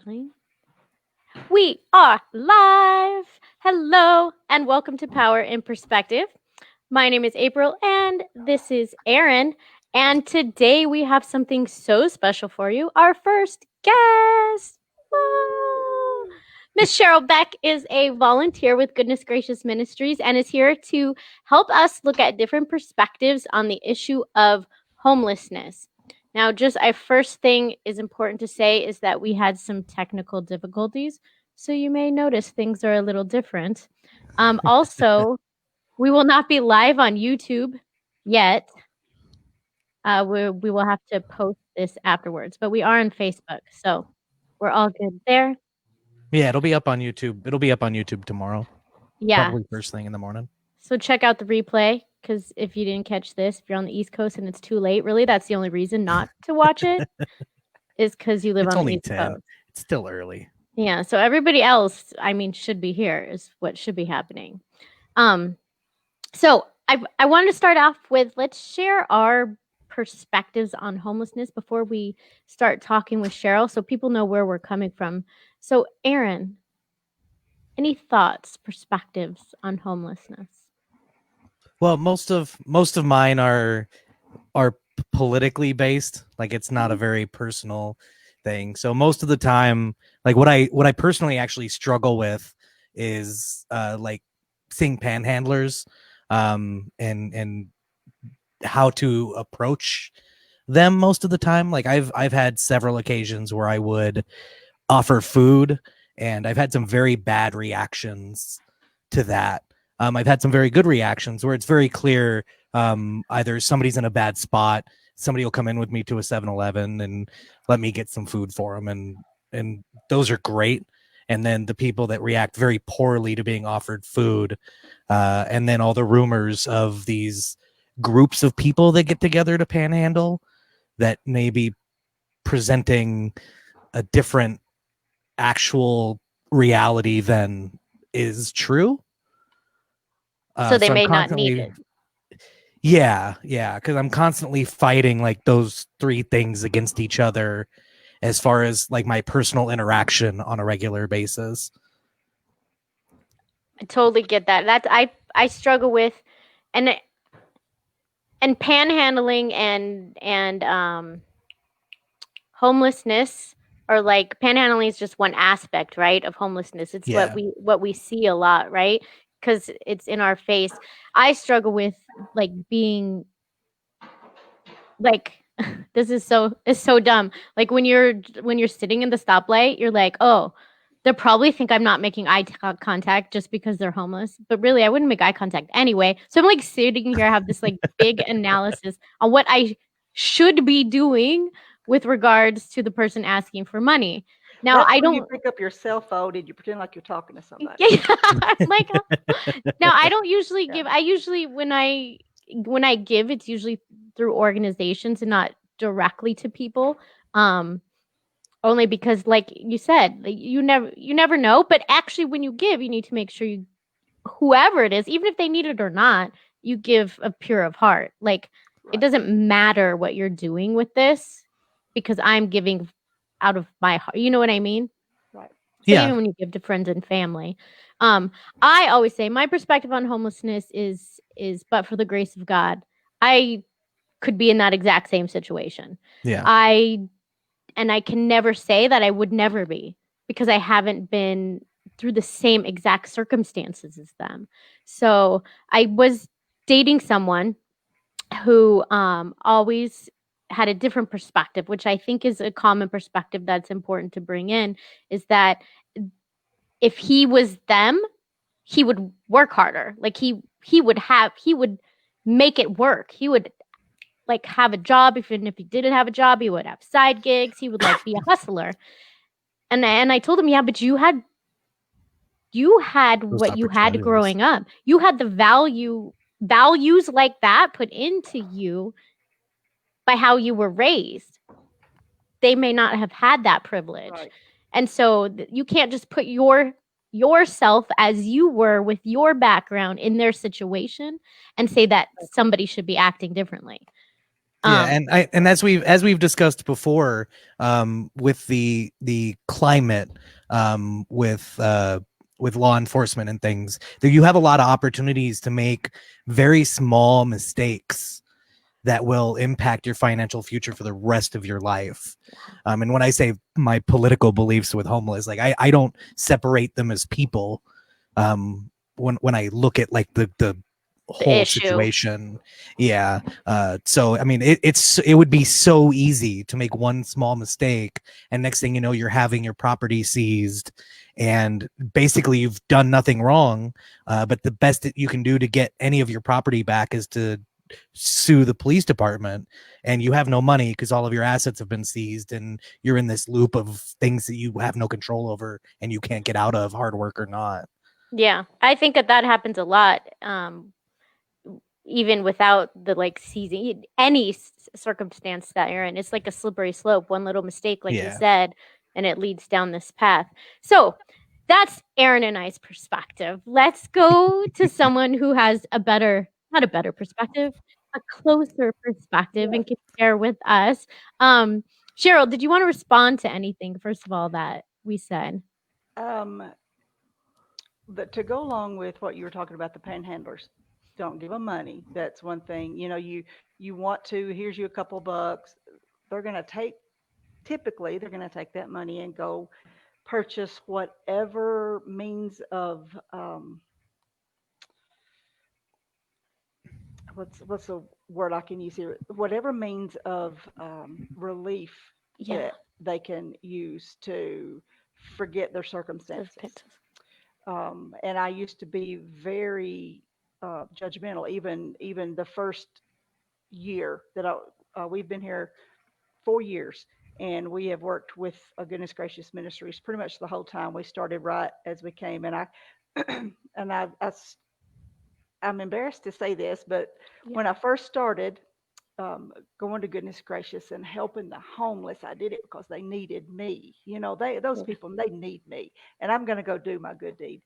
playing? We are live. Hello, and welcome to Power in Perspective. My name is April, and this is Erin. And today we have something so special for you. Our first guest. Miss Cheryl Beck is a volunteer with Goodness Gracious Ministries and is here to help us look at different perspectives on the issue of homelessness. Now, just our first thing is important to say is that we had some technical difficulties, so you may notice things are a little different. Also, we will not be live on YouTube yet. We will have to post this afterwards, but we are on Facebook, so we're all good there. Yeah, it'll be up on YouTube. It'll be up on YouTube tomorrow. Yeah. Probably first thing in the morning. So check out the replay, because if you didn't catch this, if you're on the East Coast and it's too late, really, that's the only reason not to watch it, is because you live It's on the only East 10. Coast. It's still early. Yeah, so everybody else, should be here, is what should be happening. So I wanted to start off with, let's share our perspectives on homelessness before we start talking with Cheryl, so people know where we're coming from. So, Erin, any thoughts, perspectives on homelessness? Well, most of mine are politically based. Like, it's not a very personal thing. So most of the time, like what I personally actually struggle with is like seeing panhandlers and how to approach them most of the time. Like I've had several occasions where I would offer food, and I've had some very bad reactions to that. I've had some very good reactions where it's very clear either somebody's in a bad spot, somebody will come in with me to a 7-Eleven and let me get some food for them, and those are great. And then the people that react very poorly to being offered food, and then all the rumors of these groups of people that get together to panhandle that may be presenting a different actual reality than is true. So they may not need it. Yeah, because I'm constantly fighting like those three things against each other as far as like my personal interaction on a regular basis. I totally get that. That's I struggle with, and panhandling and homelessness, or like panhandling is just one aspect, right, of homelessness. It's what we see a lot, right? Because it's in our face. I struggle with like being like it's so dumb. Like when you're sitting in the stoplight, you're like, oh, they'll probably think I'm not making eye contact just because they're homeless. But really, I wouldn't make eye contact anyway. So I'm like sitting here, I have this like big analysis on what I should be doing with regards to the person asking for money. Now, That's I when don't you pick up your cell phone and you pretend like you're talking to somebody. like now I don't usually give. I usually when I give, it's usually through organizations and not directly to people. Only because, like you said, you never know. But actually, when you give, you need to make sure whoever it is, even if they need it or not, you give a pure of heart. Like It doesn't matter what you're doing with this, because I'm giving out of my heart. You know what I mean? Right. So even when you give to friends and family, I always say my perspective on homelessness is but for the grace of God, I could be in that exact same situation. Yeah. I can never say that I would never be, because I haven't been through the same exact circumstances as them. So I was dating someone who always had a different perspective, which I think is a common perspective that's important to bring in, is that if he was them, he would work harder. Like he would make it work. He would like have a job. Even if he didn't have a job, he would have side gigs. He would like be a hustler. And I told him, yeah, but you had Those what you had growing up. You had the values like that put into you by how you were raised. They may not have had that privilege. Right. And so you can't just put yourself as you were with your background in their situation and say that somebody should be acting differently. Yeah, and as we've discussed before, with the climate, with law enforcement and things, that you have a lot of opportunities to make very small mistakes that will impact your financial future for the rest of your life. And when I say my political beliefs with homeless, like I don't separate them as people. When I look at like the whole issue. situation, yeah. So I mean, it would be so easy to make one small mistake, and next thing you know, you're having your property seized, and basically you've done nothing wrong. But the best that you can do to get any of your property back is to sue the police department, and you have no money because all of your assets have been seized, and you're in this loop of things that you have no control over and you can't get out of, hard work or not. Yeah, I think that happens a lot. Even without the like seizing any circumstance that you're in, it's like a slippery slope. One little mistake, like you Yeah. said, and it leads down this path. So that's Aaron and I's perspective. Let's go to someone who has not a better perspective, a closer perspective, and can share with us. Cheryl, did you want to respond to anything, first of all, that we said? But to go along with what you were talking about, the panhandlers, don't give them money. That's one thing. You want to. Here's you a couple bucks. They're going to take. Typically, they're going to take that money and go purchase whatever means of what's the word I can use here? Whatever means of relief Yeah, that they can use to forget their circumstances. And I used to be very judgmental. Even the first year that we've been here 4 years, and we have worked with Goodness Gracious Ministries pretty much the whole time. We started right as we came, and I'm embarrassed to say this, but when I first started going to Goodness Gracious and helping the homeless, I did it because they needed me. Those people, they need me, and I'm going to go do my good deed.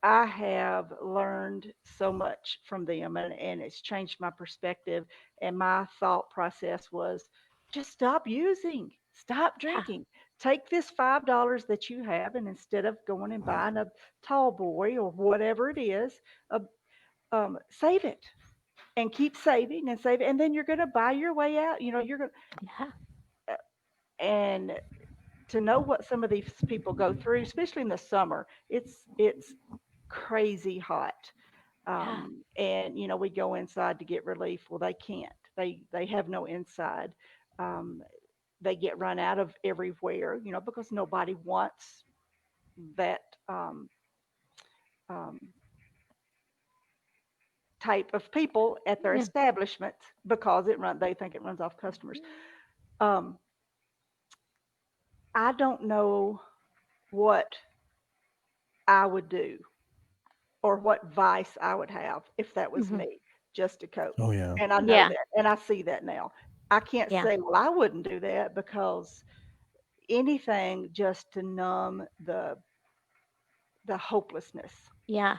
I have learned so much from them, and it's changed my perspective. And my thought process was just stop using, stop drinking. Take this $5 that you have, and instead of going and buying a tall boy or whatever it is, uh, save it and keep saving and saving. And then you're going to buy your way out. You're going to, and to know what some of these people go through, especially in the summer, it's crazy hot. And we go inside to get relief. Well, they can't. They have no inside. Um, they get run out of everywhere, because nobody wants that um, type of people at their establishment because they think it runs off customers. Um, I don't know what I would do or what vice I would have if that was me, just to cope. Oh yeah. And I know that, and I see that now. I can't say, well, I wouldn't do that, because anything just to numb the hopelessness Yeah.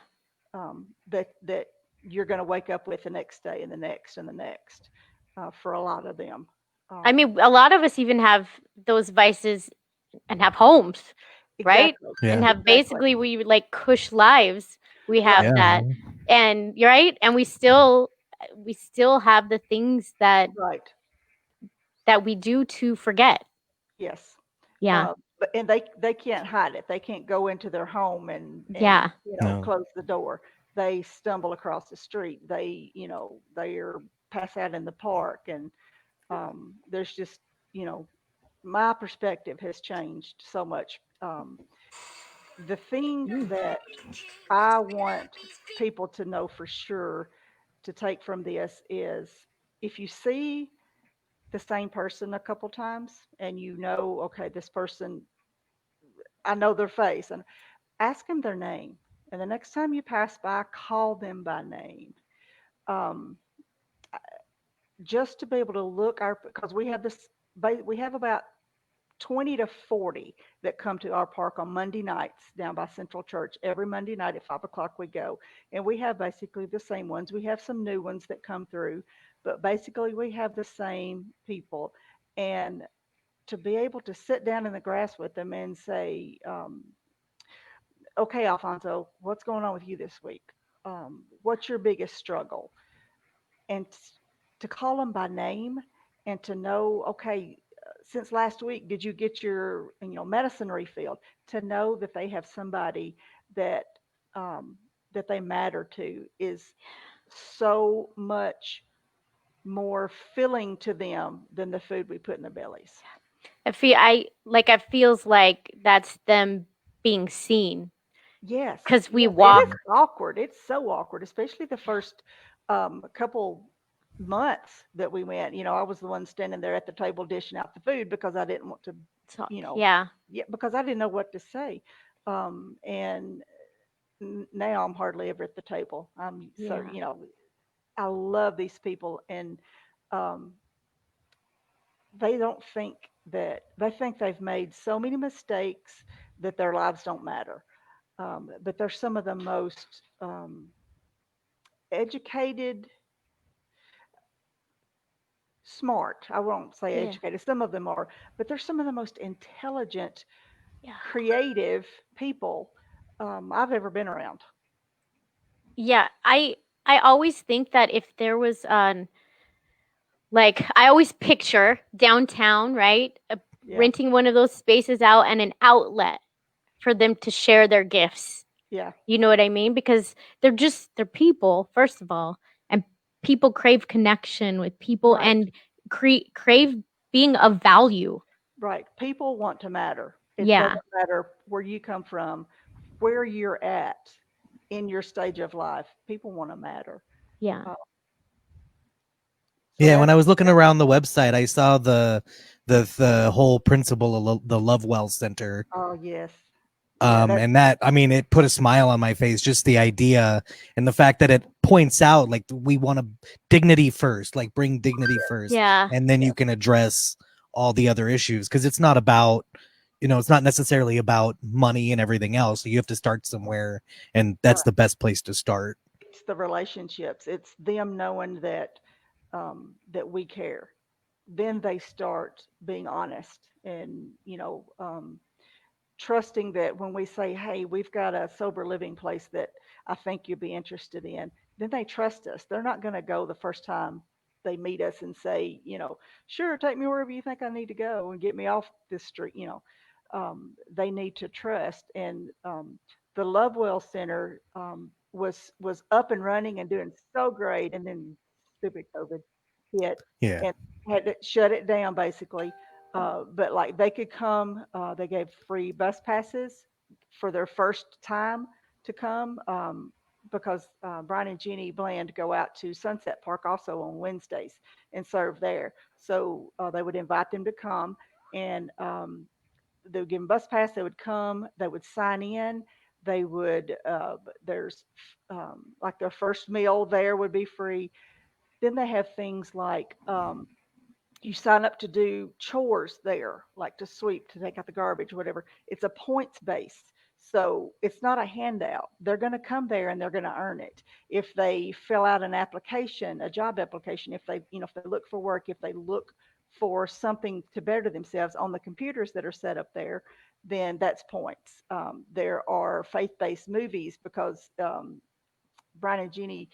that you're going to wake up with the next day and the next and the next for a lot of them. I mean, a lot of us even have those vices and have homes, right? Exactly. Yeah. And have basically we like cush lives. We have Right. that, and you're right, and we still have the things that Right. we do to forget. Yes. Yeah. And they can't hide it. They can't go into their home and Yeah. No. close the door. They stumble across the street. They are pass out in the park, and there's just my perspective has changed so much. The thing that I want people to know for sure to take from this is, if you see the same person a couple times and okay, this person, I know their face, and ask them their name. And the next time you pass by, call them by name. Um, just to be able to look because we have about 20 to 40 that come to our park on Monday nights down by Central Church. Every Monday night at 5 o'clock we go. And we have basically the same ones. We have some new ones that come through, but basically we have the same people. And to be able to sit down in the grass with them and say, okay, Alfonso, what's going on with you this week? What's your biggest struggle? And to call them by name and to know, okay, since last week, did you get your medicine refilled? To know that they have somebody that um, that they matter to is so much more filling to them than the food we put in their bellies. I feels like that's them being seen Yes, because we yes, it is walk. awkward. It's so awkward, especially the first couple months that we went. I was the one standing there at the table dishing out the food because I didn't want to, Talk. you know, Yeah. yeah, because I didn't know what to say. And now I'm hardly ever at the table. So, Yeah. I love these people, and um, they don't think that they think they've made so many mistakes that their lives don't matter. But they're some of the most educated, smart. I won't say Yeah. educated. Some of them are, but they're some of the most intelligent, Yeah. creative people I've ever been around. Yeah. I always think that if there was an like I always picture downtown, right? Yeah, Renting one of those spaces out and an outlet for them to share their gifts. yeah, You know what I mean? Because they're people, first of all, and people crave connection with people right, and crave being of value. right. People want to matter. It Yeah. doesn't matter where you come from, where you're at in your stage of life. People want to matter. Yeah. Uh, so Yeah, when that's I was looking that's around the website, I saw the whole principle of the Lovewell Center. oh yes, yeah, that's And that, I mean, it put a smile on my face, just the idea and the fact that it points out like we want to dignity first, like bring dignity first, Yeah. and then yeah, you can address all the other issues because it's not about, it's not necessarily about money and everything else. So you have to start somewhere, and that's right. the best place to start. It's the relationships. It's them knowing that we care. Then they start being honest and trusting that when we say, hey, we've got a sober living place that I think you'd be interested in, then they trust us. They're not going to go the first time they meet us and say, sure, take me wherever you think I need to go and get me off this street. They need to trust. And the Lovewell Center was up and running and doing so great. And then stupid COVID hit Yeah. and had to shut it down basically. But like they could come, they gave free bus passes for their first time to come because Brian and Jenny Bland go out to Sunset Park also on Wednesdays and serve there. So they would invite them to come and they would give them bus pass. They would come, they would sign in. They would, there's like their first meal there would be free. Then they have things like you sign up to do chores there, like to sweep, to take out the garbage, whatever. It's a points based. So it's not a handout. They're going to come there and they're going to earn it. If they fill out an application, a job application, if they look for work, if they look for something to better themselves on the computers that are set up there, then that's points. There are faith based movies because Brian and Jeannie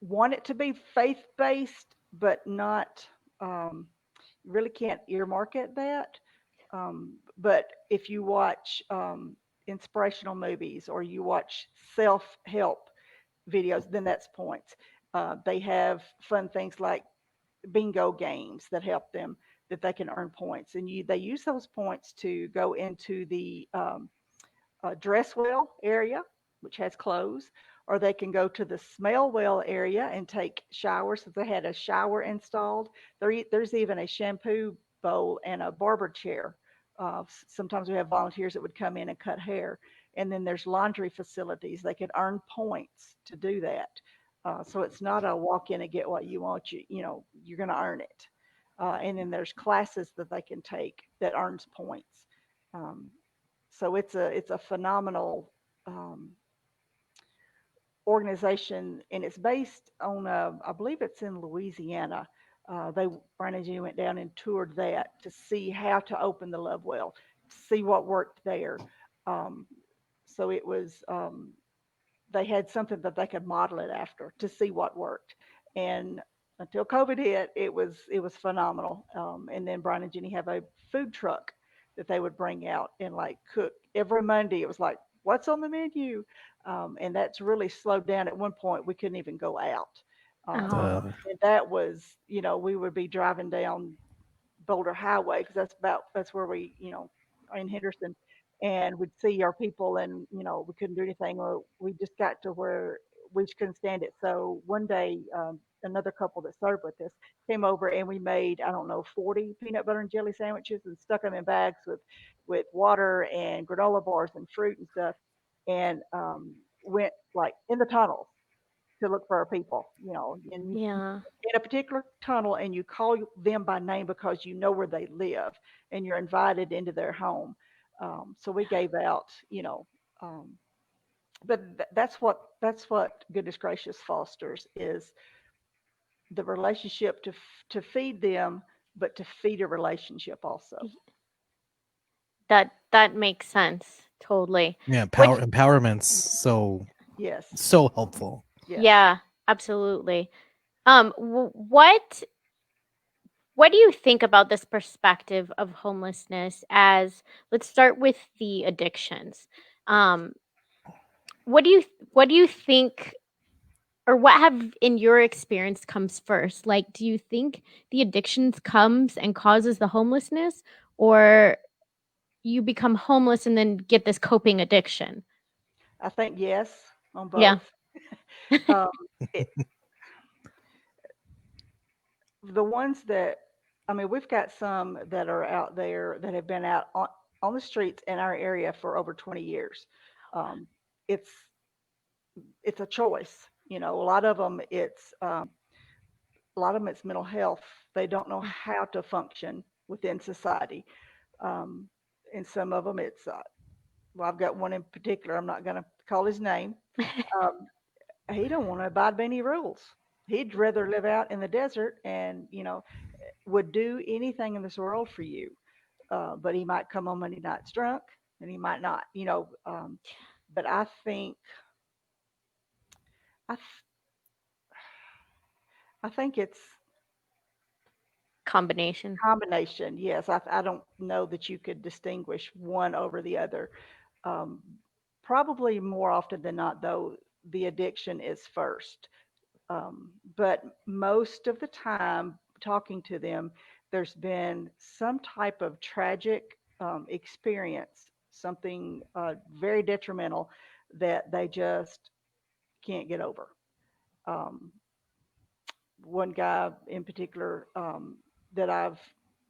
want it to be faith based, but not, really can't earmark it that. But if you watch inspirational movies or you watch self help videos, then that's points. They have fun things like bingo games that help them that they can earn points, and they use those points to go into the dress well area, which has clothes, or they can go to the smell well area and take showers. If they had a shower installed, there's even a shampoo bowl and a barber chair. Sometimes we have volunteers that would come in and cut hair. And then there's laundry facilities. They could earn points to do that. So it's not a walk in and get what you want. You're going to earn it. And then there's classes that they can take that earns points. Um, so it's a phenomenal um, organization, and it's based on, I believe it's in Louisiana. Brian and Jenny went down and toured that to see how to open the love well, to see what worked there. Um, so it was, they had something that they could model it after to see what worked. And until COVID hit, it was phenomenal. And then Brian and Jenny have a food truck that they would bring out and like cook every Monday. It was like, what's on the menu? And that's really slowed down. At one point, we couldn't even go out. Oh, And that was, we would be driving down Boulder Highway because that's where we, are in Henderson, and we'd see our people, and we couldn't do anything, or we just got to where we just couldn't stand it. So one day, another couple that served with us came over, and we made, I don't know, 40 peanut butter and jelly sandwiches and stuck them in bags with water and granola bars and fruit and stuff, and went like in the tunnels to look for our people, and yeah. in a particular tunnel, and you call them by name because you know where they live and you're invited into their home. So we gave out, um, but that's what Goodness Gracious fosters is the relationship to feed them, but to feed a relationship also. That makes sense. Totally. Yeah, What empowerment's Yes, so helpful. yes. Yeah, absolutely. What do you think about this perspective of homelessness as, let's start with the addictions. Um, what do you think, or what have in your experience comes first? Like, do you think the addictions comes and causes the homelessness, or you become homeless and then get this coping addiction? I think yes on Yeah. both. Um, it, the ones that, I mean, we've got some that are out there that have been out on the streets in our area for over 20 years. Um, it's it's a choice. A lot of them it's mental health. They don't know how to function within society. Um, and some of them well, I've got one in particular. I'm not going to call his name. Um, he don't want to abide by any rules. He'd rather live out in the desert and would do anything in this world for you. But he might come on Monday nights drunk, and he might not. But I, th- I think it's Combination. combination. Yes, I don't know that you could distinguish one over the other. Um, Probably more often than not, though, the addiction is first. But most of the time, talking to them, there's been some type of tragic experience, something very detrimental that they just can't get over. Um, One guy in particular that I've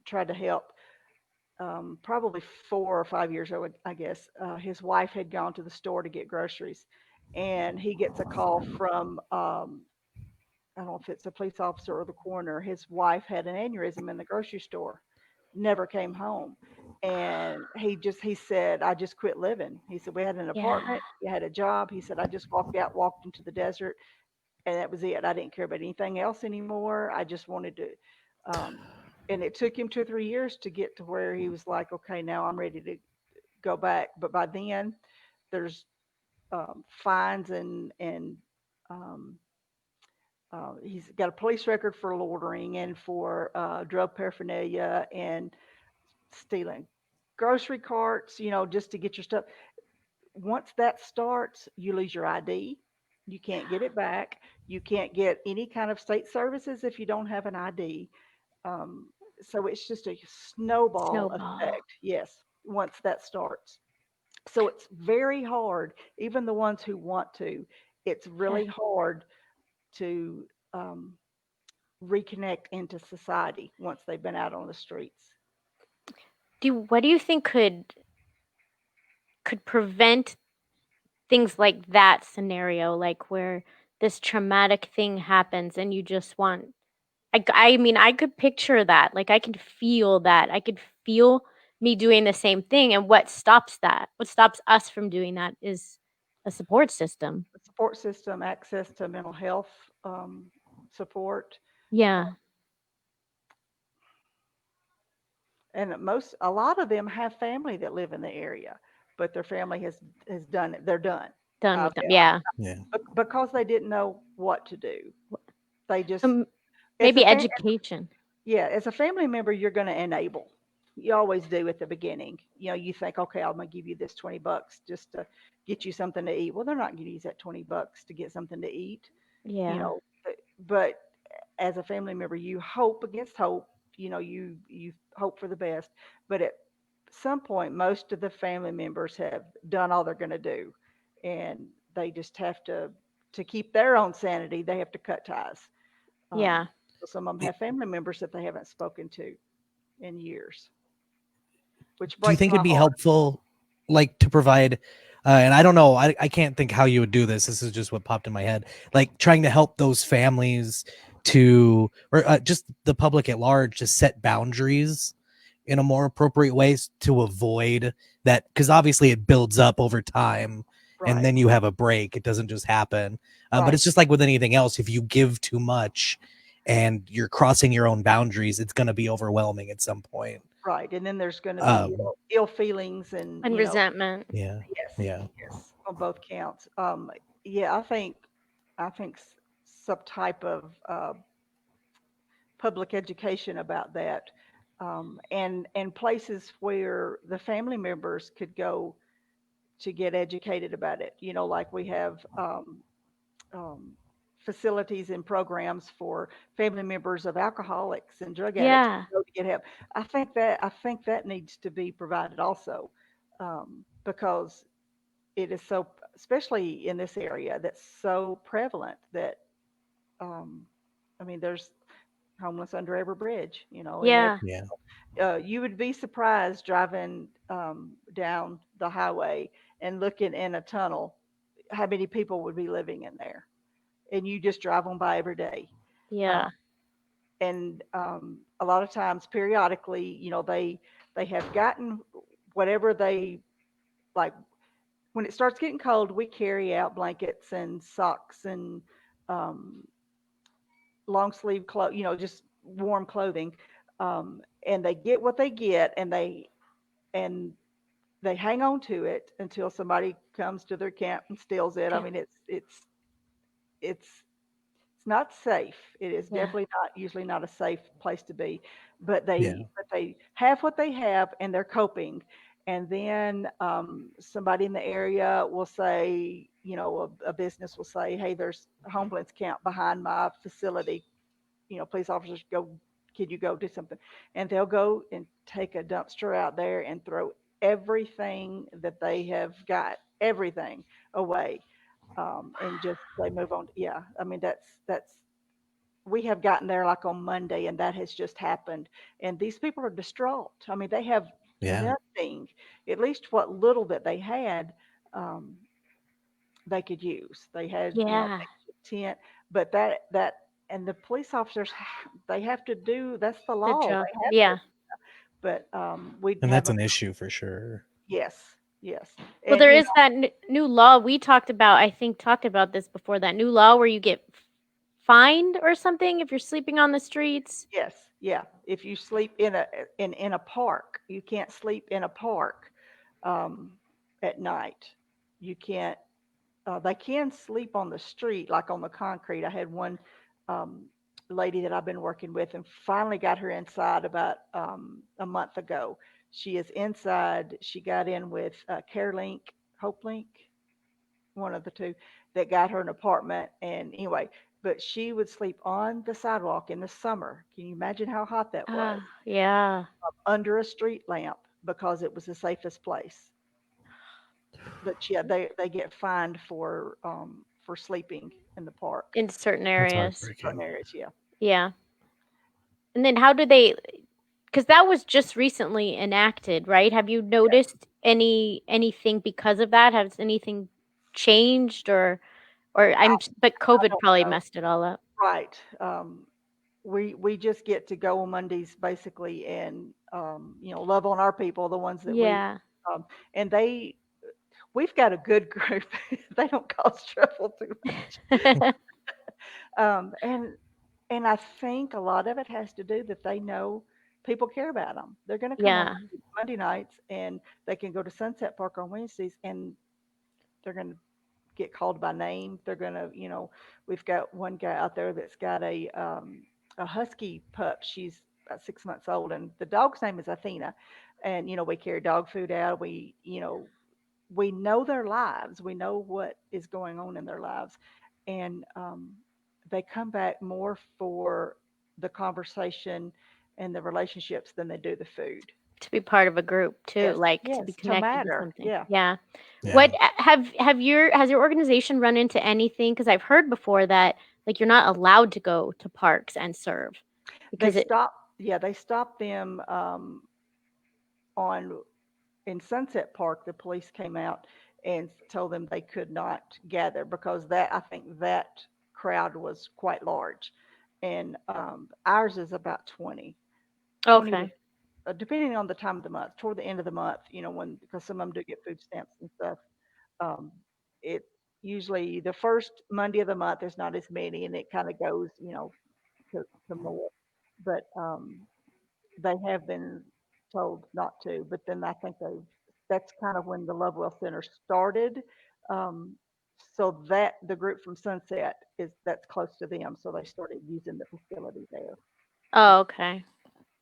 tried to help, probably 4 or 5 years ago, I guess, his wife had gone to the store to get groceries, and he gets a call from I don't know if it's a police officer or the coroner. His wife had an aneurysm in the grocery store, never came home. And he said, I just quit living. He said, we had an Yeah. apartment, he had a job. He said, I just walked into the desert, and that was it. I didn't care about anything else anymore. I just wanted to, um, and it took him 2 or 3 years to get to where he was like, okay, now I'm ready to go back. But by then, there's fines and um, he's got a police record for loitering and for drug paraphernalia and stealing grocery carts, just to get your stuff. Once that starts, you lose your ID. You can't get it back. You can't get any kind of state services if you don't have an ID. Um, so it's just a snowball Snowball. effect. Yes, once that starts. So it's very hard, even the ones who want to, it's Yeah. really hard to um, reconnect into society once they've been out on the streets. What do you think could prevent things like that scenario, like where this traumatic thing happens and you just want, I mean, I could picture that. Like, I could feel that. I could feel me doing the same thing. And what stops that? What stops us from doing that is a support system. support system, access to mental health support. Yeah. And a lot of them have family that live in the area, but their family has done it. They're done. Done Uh, with them. Yeah. Yeah. because they didn't know what to do. They just, Um, as a maybe fam- education. yeah, as a family member, you're going to enable. You always do at the beginning. You think, okay, I'm going to give you this $20 just to get you something to eat. Well, they're not going to use that $20 to get something to eat, you Yeah. know. But as a family member, you hope against hope. You hope for the best. But at some point, most of the family members have done all they're going to do, and they just have to keep their own sanity. They have to cut ties. Yeah. So some of them have family members that they haven't spoken to in years, which Do you breaks think my it'd be heart. helpful, like, to provide, and I don't know, I can't think how you would do this. This is just what popped in my head. Like trying to help those families to, or just the public at large, to set boundaries in a more appropriate ways to avoid that, because obviously it builds up over time and Right, then you have a break. It doesn't just happen. But right, it's just like with anything else. If you give too much and you're crossing your own boundaries, it's going to be overwhelming at some point. right. And then there's going to be Um, ill feelings, and And resentment. yeah, yes, yeah, yes, on both counts. Yeah, I think some type of public education about that, and places where the family members could go to get educated about it. Like we have um, facilities and programs for family members of alcoholics and drug addicts to Yeah. go to get help. I think that needs to be provided also, because it is so, especially in this area, that's so prevalent that, um, I mean, there's homeless under every bridge, and Yeah. yeah, you would be surprised driving down the highway and looking in a tunnel how many people would be living in there, and you just drive on by every day. Uh, Yeah. and a lot of times, periodically, they have gotten whatever they like. When it starts getting cold, we carry out blankets and socks and um, long sleeve clothes, just warm clothing. And they get what they get, and they hang on to it until somebody comes to their camp and steals it. I Yeah. mean, it's not safe. It is Yeah. definitely not usually not a safe place to be, but yeah, they have what they have and they're coping. And then somebody in the area will say, a business will say, "Hey, there's a homeless camp behind my facility. Police officers go. Can you go do something?" And they'll go and take a dumpster out there and throw everything that they have got, everything away, and just they move on. Yeah, I mean that's we have gotten there like on Monday, and that has just happened. And these people are distraught. I mean, they have yeah. nothing. At least what little that they had, um, they could use. They had, Yeah. tent, but that and the police officers, they have to do. That's the The law. job. They have to. Yeah. But we And that's haven't. an issue for sure. Yes, yes, Well, and there is that new law we talked about. I think talked about this before. That new law where you get fined or something if you're sleeping on the streets. yes, yeah. If you sleep in a park, you can't sleep in a park um, at night. You can't. They can sleep on the street, like on the concrete. I had one um, lady that I've been working with, and finally got her inside about a month ago. She is inside. She got in with CareLink, HopeLink, one of the two, that got her an apartment. And anyway, but she would sleep on the sidewalk in the summer. Can you imagine how hot that was? Yeah. Under a street lamp because it was the safest place. But yeah, they get fined for sleeping in the park, In certain That's areas. certain heartbreaking. areas. Yeah. Yeah. And then how do they? Because that was just recently enacted, right? Have you noticed anything because of that? Has anything changed or but I COVID don't probably know. messed it all up. Right. We just get to go on Mondays basically, and love on our people, the ones that we Yeah. and they we've got a good group. They don't cause trouble too much. And I think a lot of it has to do that they know people care about them. They're going to come on Yeah. Monday nights, and they can go to Sunset Park on Wednesdays, and they're going to get called by name. They're going to, we've got one guy out there that's got a husky pup. She's about 6 months old, and the dog's name is Athena. And we carry dog food out. We know their lives. We know what is going on in their lives, and they come back more for the conversation and the relationships than they do the food. To be part of a group too, Yes, like to be yes, to connected to matter. something. Yeah. Yeah. Yeah. What has your organization run into anything? Because I've heard before that like you're not allowed to go to parks and serve They because it. stop. Yeah, they stopped them on in Sunset Park. The police came out and told them they could not gather because that I think that crowd was quite large, and ours is about 20 to Okay. depending on the time of the month, toward the end of the month, when because some of them do get food stamps and stuff. Um, it usually the first Monday of the month there's not as many, and it kind of goes, to more. But they have been told not to. But then I think that's kind of when the Lovewell Center started. Um, so that the group from Sunset that's close to them, so they started using the facility there, Oh, okay.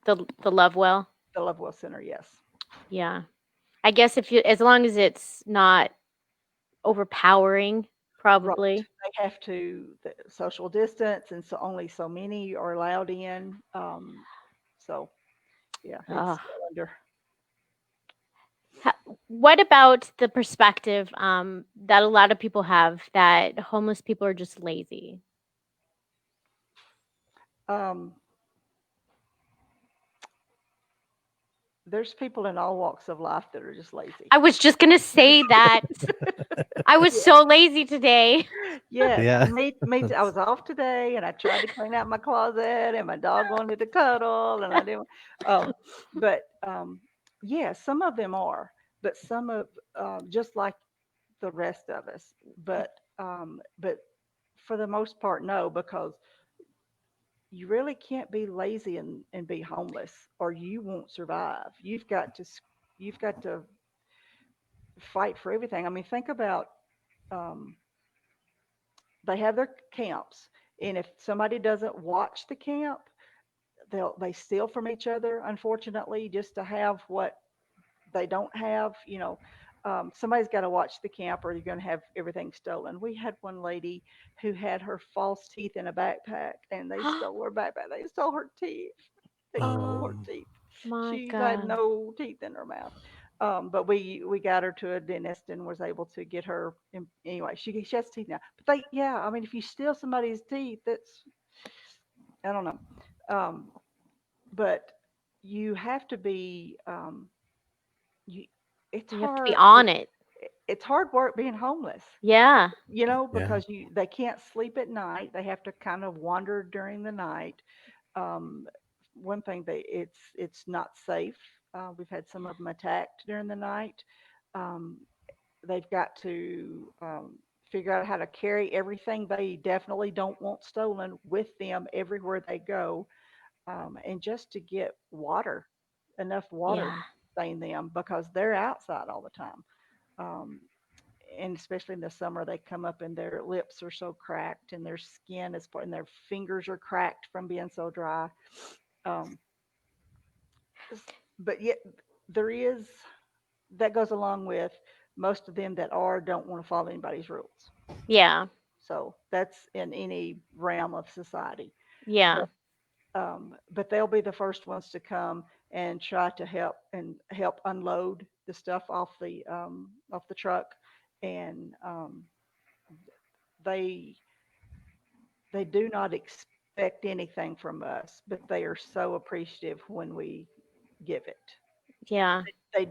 The Lovewell. the Lovewell Center. Yes. Yeah. I guess if you as long as it's not overpowering, Right. probably. They have to the social distance, and so only so many are allowed in. So yeah, it's Oh. still under. What about the perspective that a lot of people have that homeless people are just lazy? Um, there's people in all walks of life that are just lazy. I was just gonna say that. I was Yeah. so lazy today. Yes, Yeah. I was off today, and I tried to clean out my closet, and my dog wanted to cuddle, and I didn't. But yeah, some of them are, but some of just like the rest of us. But for the most part, no, because you really can't be lazy and be homeless, or you won't survive. You've got to fight for everything. I mean, think about um, they have their camps, and if somebody doesn't watch the camp, they steal from each other. Unfortunately, just to have what they don't have. Somebody's got to watch the camp, or you're going to have everything stolen. We had one lady who had her false teeth in a backpack, and they stole her backpack. They stole her teeth. They stole her Oh Um, teeth. my She had god. no teeth in her mouth. But we got her to a dentist and was able to get her. Anyway, she has teeth now. But yeah, I mean, if you steal somebody's teeth, that's I don't know. Um, but you have to be. You, it's You have to be hard. on it. It's hard work being homeless. Yeah. yeah. Because they can't sleep at night. They have to kind of wander during the night. Um, one thing it's not safe. We've had some of them attacked during the night. Um, they've got to figure out how to carry everything they definitely don't want stolen with them everywhere they go, and just to get water, enough water Yeah. to sustain them because they're outside all the time. Um, and especially in the summer, they come up and their lips are so cracked, and their skin is, and their fingers are cracked from being so dry. Um, but yet, there is that goes along with most of them that are don't want to follow anybody's rules. Yeah. So that's in any realm of society. Yeah. But but they'll be the first ones to come and try to help unload the stuff off the truck, and they they do not expect anything from us, but they are so appreciative when we give it. Yeah.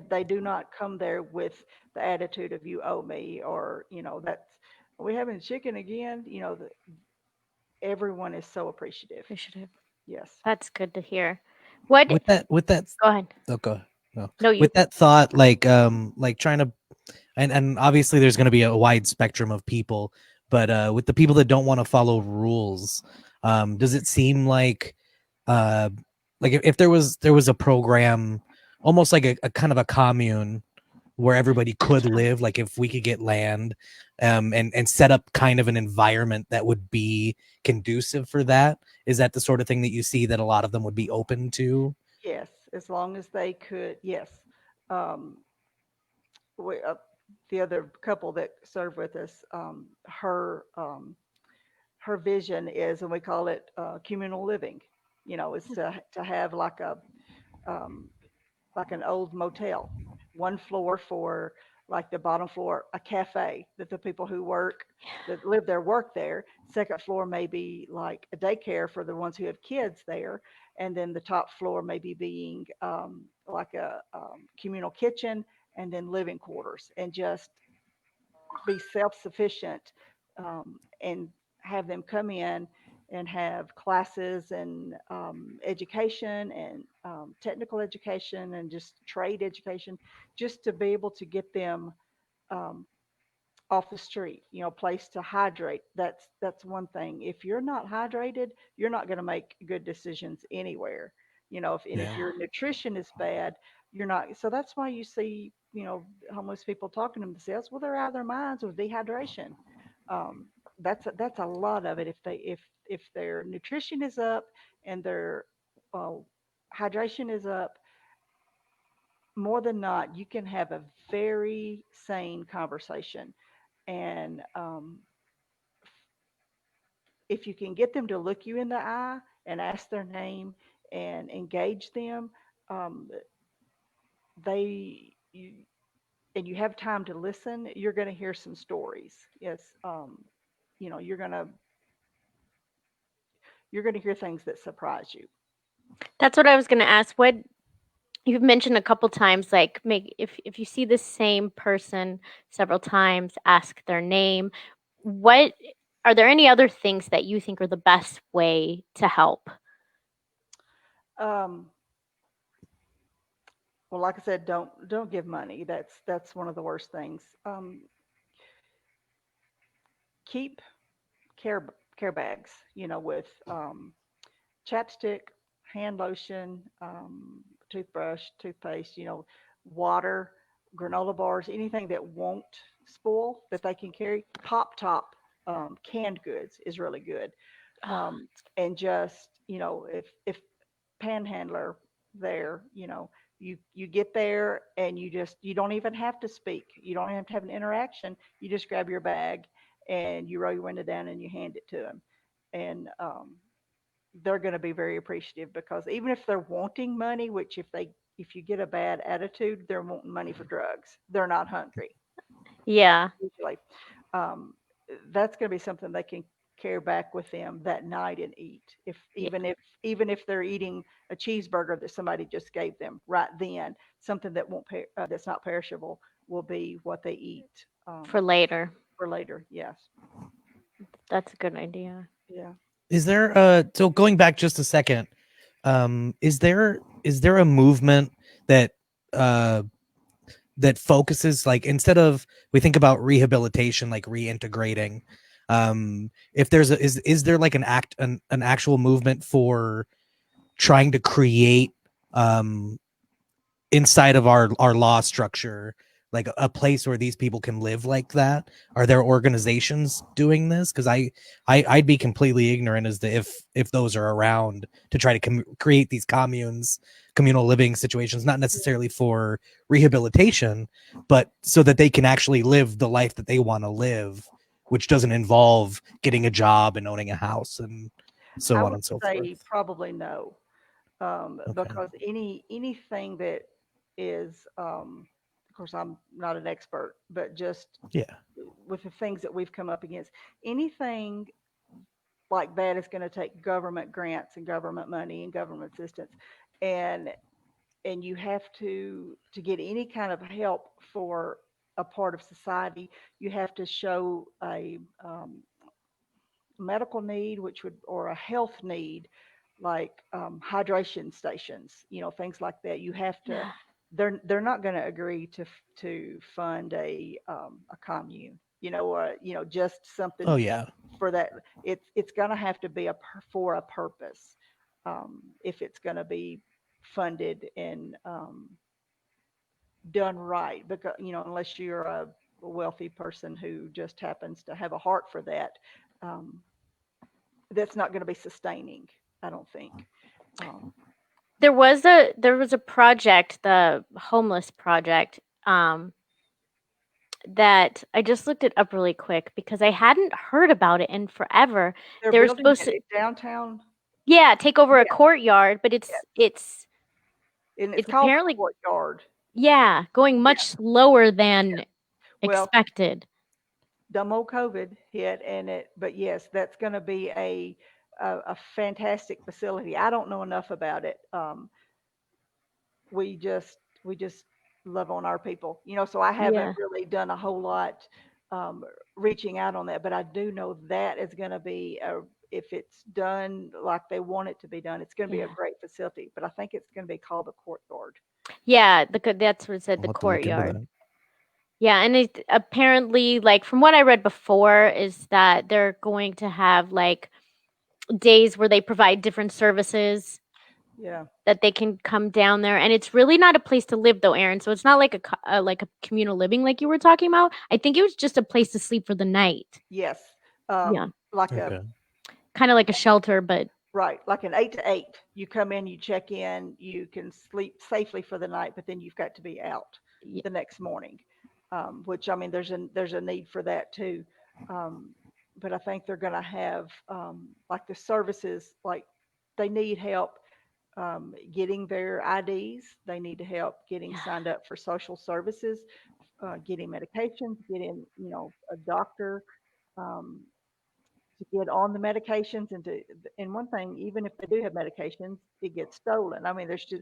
They do not come there with the attitude of you owe me, or that's are we having chicken again. Everyone is so appreciative. Appreciative. Yes. That's good to hear. What with that go ahead. oh, go no No, you with that thought, like trying to and obviously there's going to be a wide spectrum of people, but with the people that don't want to follow rules, does it seem uh like if there was a program almost like a kind of a commune where everybody could live, like if we could get land, and set up kind of an environment that would be conducive for that, is that the sort of thing that you see that a lot of them would be open to? Yes, as long as they could, yes. Um, we, the other couple that served with us, her vision is, and we call it communal living. Is to have um, like an old motel, one floor for like the bottom floor, a cafe that the people who work that live there work there. Second floor may be like a daycare for the ones who have kids there, and then the top floor maybe being like a communal kitchen, and then living quarters, and just be self-sufficient, and have them come in and have classes and education and technical education and just trade education, just to be able to get them um, off the street, place to hydrate. That's one thing. If you're not hydrated, you're not going to make good decisions anywhere. If Yeah. your nutrition is bad, you're not. So that's why you see, homeless people talking to themselves. Well, they're out of their minds with dehydration. Um, that's a lot of it. If their nutrition is up and their uh, hydration is up, more than not, you can have a very sane conversation. And if you can get them to look you in the eye and ask their name and engage them, um, they you, and you have time to listen, you're going to hear some stories. Yes, you know, you're going to hear things that surprise you. That's what I was gonna ask. What you've mentioned a couple times, like make if you see the same person several times, ask their name. What are there any other things that you think are the best way to help? Um, well, like I said, don't give money. That's one of the worst things. Keep care bags, with chapstick, hand lotion, toothbrush, toothpaste, water, granola bars, anything that won't spoil that they can carry. Pop top canned goods is really good. Oh, Um, and just, if panhandler there, you get there and you don't even have to speak. You don't have to have an interaction. You just grab your bag and you roll your window down and you hand it to them. And they're going to be very appreciative, because even if they're wanting money, which if you get a bad attitude, they're wanting money for drugs. They're not hungry yeah, usually. Um, that's going to be something they can carry back with them that night and eat. If yeah, even if they're eating a cheeseburger that somebody just gave them right then, something that won't that's not perishable will be what they eat for later. for later. Yes. That's a good idea. Yeah. Is there so going back just a second, is there a movement that uh that focuses, like, instead of we think about rehabilitation, like reintegrating, if there's a is there like an actual movement for trying to create, um inside of our law structure, like a place where these people can live like that? Are there organizations doing this? Because I'd be completely ignorant as to if those are around to try to create these communal living situations, not necessarily for rehabilitation, but so that they can actually live the life that they want to live, which doesn't involve getting a job and owning a house and I so on would and so say forth. probably no, Okay. because anything that is, of course, I'm not an expert, but just Yeah. with the things that we've come up against, anything like that is going to take government grants and government money and government assistance, and you have to get any kind of help for a part of society. You have to show a medical need, which would, or a health need, like hydration stations, things like that. You have to they're not going to agree to fund a commune, just Oh something yeah. for that. It's going to have to be for a purpose, if it's going to be funded and done right. Because unless you're a wealthy person who just happens to have a heart for that, um, that's not going to be sustaining, I don't think. Um, There was a project, the homeless project, that I just looked it up really quick because I hadn't heard about it in forever. they're They were building supposed it to, in downtown. yeah, take over a Yeah, courtyard, but yeah, and it's it's called the apparently, courtyard. yeah, going Yeah, much slower yeah. than Well, expected. dumb old COVID hit, but yes, that's going to be a fantastic facility. I don't know enough about it. We just love on our people, so I haven't Yeah. really done a whole lot reaching out on that, but I do know that is going to be if it's done like they want it to be done, it's going to be a Yeah. great facility. But I think it's going to be called the courtyard. Yeah, that's what it said, I'll the have to look into courtyard. that. Yeah, and it apparently, like from what I read before, is that they're going to have like days where they provide different services Yeah. that they can come down there, and it's really not a place to live though, Aaron. So it's not like like a communal living like you were talking about. I think it was just a place to sleep for the night. Yes. Yeah, Like a Okay. kind of like a shelter, but Right, like an 8 to 8. You come in, you check in, you can sleep safely for the night, but then you've got to be out yeah, the next morning. Which, I mean, there's a need for that too. Um, but I think they're going to have like the services, like they need help getting their IDs. They need to help getting signed up for social services, getting medications, getting a doctor. Um, to get on the medications and one thing, even if they do have medications, it gets stolen. I mean, it's such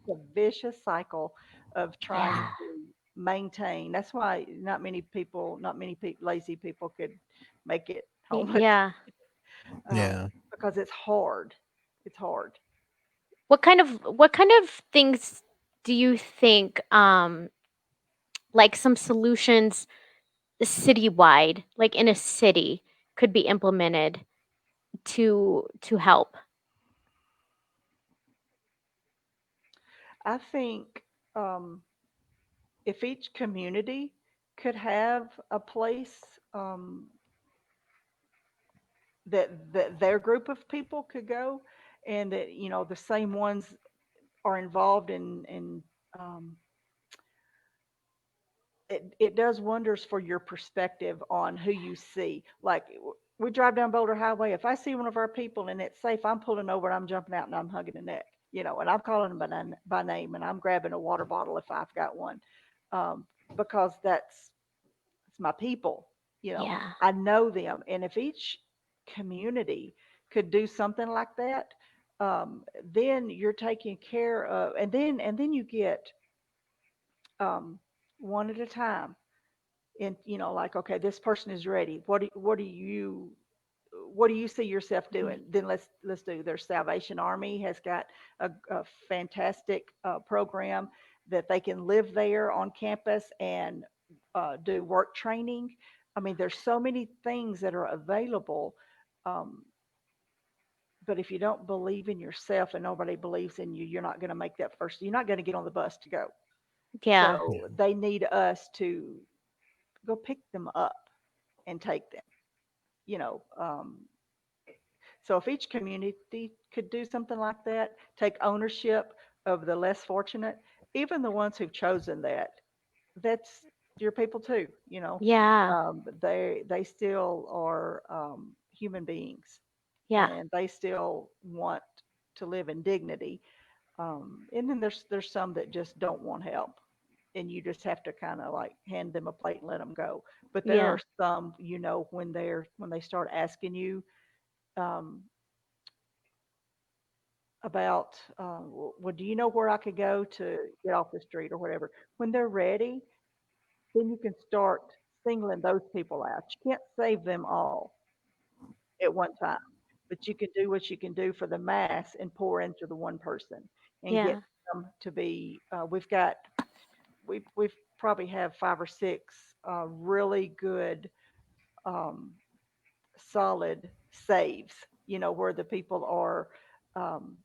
a vicious cycle of trying yeah, Mm. to maintain. That's why not many lazy people could make it homeless, yeah. Yeah. because it's hard. It's hard. What kind of things do you think, like some solutions citywide, like in a city, could be implemented to help? I think if each community could have a place that their group of people could go, and that the same ones are involved in um, it does wonders for your perspective on who you see. Like we drive down Boulder Highway. If I see one of our people and it's safe, I'm pulling over and I'm jumping out and I'm hugging the neck, and I'm calling them by name and I'm grabbing a water bottle if I've got one, um, because it's my people. Yeah, I know them, and if each community could do something like that, then you're taking care of, and then you get um, one at a time. And like, okay, this person is ready. What do you see yourself mhm, doing? Then let's do. Their Salvation Army has got a fantastic program that they can live there on campus and do work training. I mean, there's so many things that are available. Um, but if you don't believe in yourself and nobody believes in you, you're not going to make that first. You're not going to get on the bus to go. yeah, So Yeah. they need us to go pick them up and take them. You know, um, so if each community could do something like that, take ownership of the less fortunate, even the ones who've chosen that, that's your people too. yeah, They still are human beings, yeah, and they still want to live in dignity. And then there's some that just don't want help, and you just have to kind of like hand them a plate and let them go. But there yeah, are some, when they start asking you um, about, well, do you know where I could go to get off the street or whatever? When they're ready, then you can start singling those people out. You can't save them all at one time, but you can do what you can do for the mass and pour into the one person and get yeah. them to be. We've probably have 5 or 6 really good, um, solid saves. Where the people are. Um,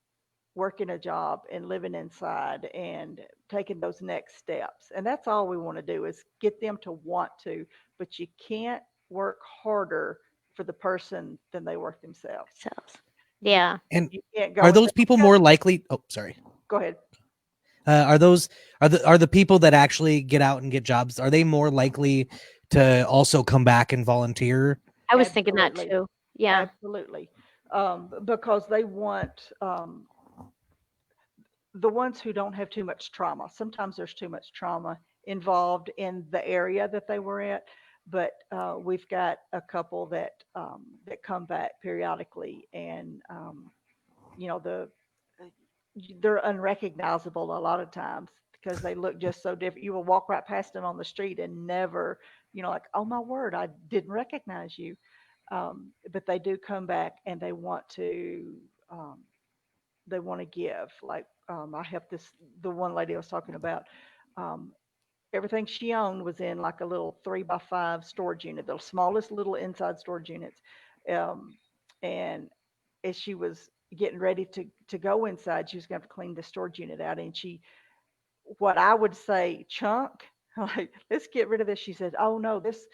Working a job and living inside and taking those next steps. And that's all we want to do is get them to want to, but you can't work harder for the person than they work themselves. So, You, yeah. And you can't are go and say, those people okay, more likely? Oh, sorry. go ahead. Are those are the people that actually get out and get jobs? Are they more likely to also come back and volunteer? I was thinking that Absolutely. too. Yeah. Absolutely. Because they want, the ones who don't have too much trauma. Sometimes there's too much trauma involved in the area that they were at, but we've got a couple that come back periodically, and the they're unrecognizable a lot of times because they look just so different. You will walk right past them on the street and never, like, oh my word, I didn't recognize you. But they do come back and um, they want to give. Like, I helped the one lady I was talking about. Um, Everything she owned was in like a little 3x5 storage unit, the smallest little inside storage units. Um, and as she was getting ready to go inside, she was going to clean the storage unit out, and what I would say, chunk, like, let's get rid of this. She said, oh no, this